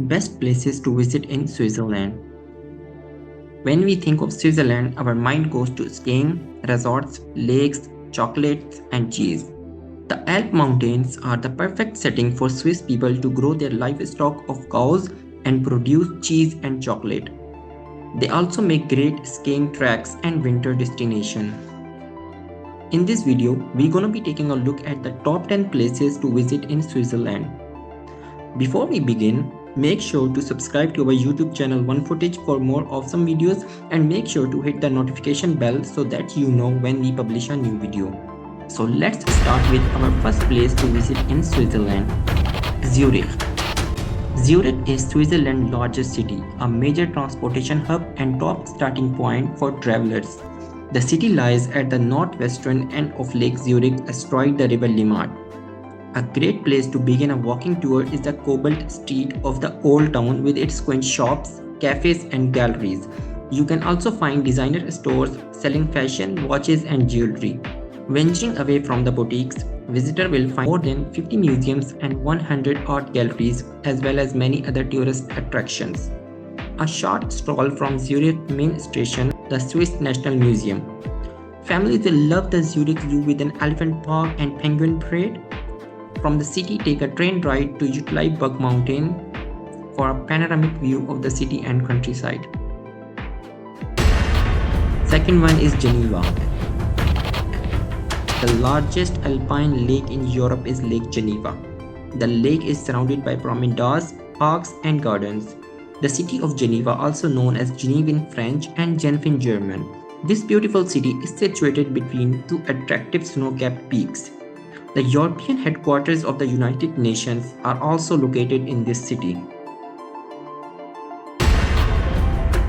Best places to visit in Switzerland. When we think of Switzerland, our mind goes to skiing, resorts, lakes, chocolates, and cheese. The Alp Mountains are the perfect setting for Swiss people to grow their livestock of cows and produce cheese and chocolate. They also make great skiing tracks and winter destination. In this video, we're gonna be taking a look at the top 10 places to visit in Switzerland. Before we begin, make sure to subscribe to our YouTube channel One Footage for more awesome videos and make sure to hit the notification bell so that you know when we publish a new video. So let's start with our first place to visit in Switzerland, Zurich. Zurich is Switzerland's largest city, a major transportation hub and top starting point for travelers. The city lies at the northwestern end of Lake Zurich astride the River Limmat. A great place to begin a walking tour is the cobbled street of the old town with its quaint shops, cafes and galleries. You can also find designer stores selling fashion, watches and jewelry. Venturing away from the boutiques, visitor will find more than 50 museums and 100 art galleries as well as many other tourist attractions. A short stroll from Zurich main station, the Swiss National Museum. Families will love the Zurich Zoo with an elephant park and penguin parade. From the city, take a train ride to Uetliberg Mountain for a panoramic view of the city and countryside. Second one is Geneva. The largest alpine lake in Europe is Lake Geneva. The lake is surrounded by promenades, parks and gardens. The city of Geneva, also known as Genève in French and Genf in German. This beautiful city is situated between two attractive snow-capped peaks. The European headquarters of the United Nations are also located in this city.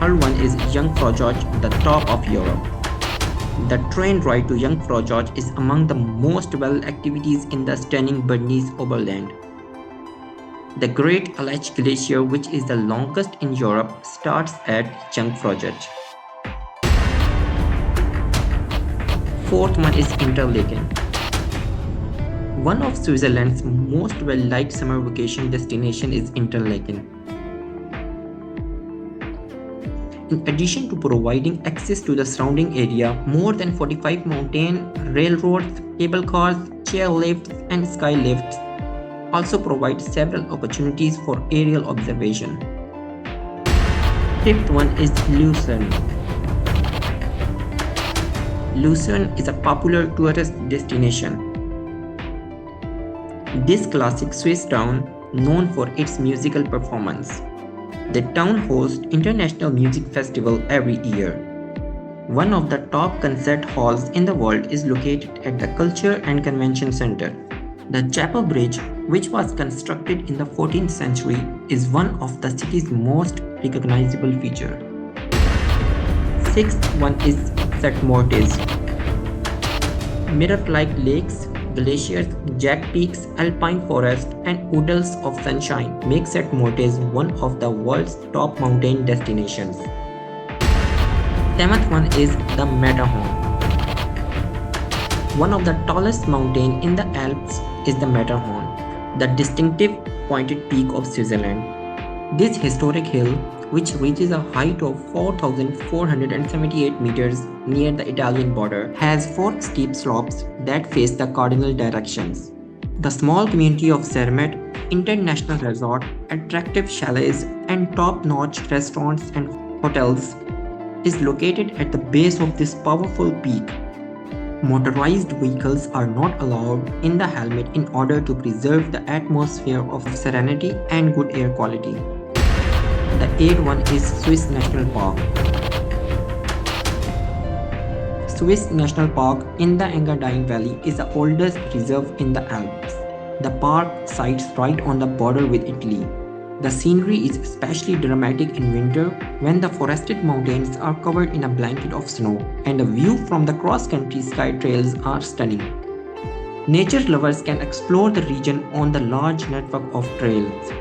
Third one is Jungfrau Joch, the top of Europe. The train ride to Jungfrau Joch is among the most well activities in the stunning Bernese Oberland. The Great Alach Glacier, which is the longest in Europe, starts at Jungfrau Joch. Fourth one is Interlaken. One of Switzerland's most well-liked summer vacation destination is Interlaken. In addition to providing access to the surrounding area, more than 45 mountain railroads, cable cars, chairlifts, and sky lifts also provide several opportunities for aerial observation. Fifth one is Lucerne. Lucerne is a popular tourist destination. This classic Swiss town, known for its musical performance. The town hosts International Music Festival every year. One of the top concert halls in the world is located at the Culture and Convention Center. The Chapel Bridge, which was constructed in the 14th century, is one of the city's most recognizable features. Sixth one is St. Moritz. Mirror-like lakes, glaciers, jagged peaks, alpine forest, and oodles of sunshine make St. Moritz one of the world's top mountain destinations. Seventh one is the Matterhorn. One of the tallest mountains in the Alps is the Matterhorn, the distinctive pointed peak of Switzerland. This historic hill, which reaches a height of 4,478 meters near the Italian border, has 4 steep slopes that face the cardinal directions. The small community of Zermatt International Resort, attractive chalets, and top-notch restaurants and hotels is located at the base of this powerful peak. Motorized vehicles are not allowed in the helmet in order to preserve the atmosphere of serenity and good air quality. The eighth one is Swiss National Park. Swiss National Park in the Engadine Valley is the oldest reserve in the Alps. The park sites right on the border with Italy. The scenery is especially dramatic in winter when the forested mountains are covered in a blanket of snow and the view from the cross-country ski trails are stunning. Nature lovers can explore the region on the large network of trails.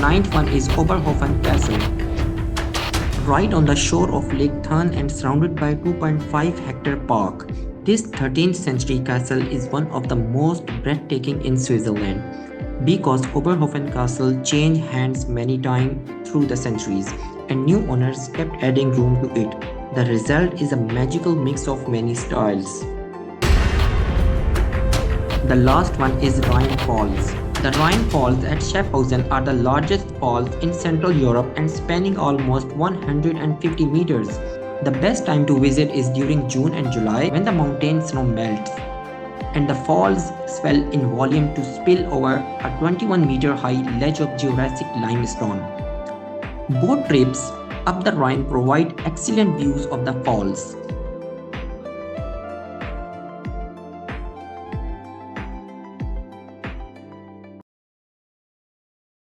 Ninth one is Oberhofen Castle. Right on the shore of Lake Thun and surrounded by 2.5 hectare park, this 13th century castle is one of the most breathtaking in Switzerland. because Oberhofen Castle changed hands many times through the centuries, and new owners kept adding room to it. The result is a magical mix of many styles. The last one is Rhine Falls. The Rhine Falls at Schaffhausen are the largest falls in Central Europe and spanning almost 150 meters. The best time to visit is during June and July when the mountain snow melts and the falls swell in volume to spill over a 21-meter high ledge of Jurassic limestone. Boat trips up the Rhine provide excellent views of the falls.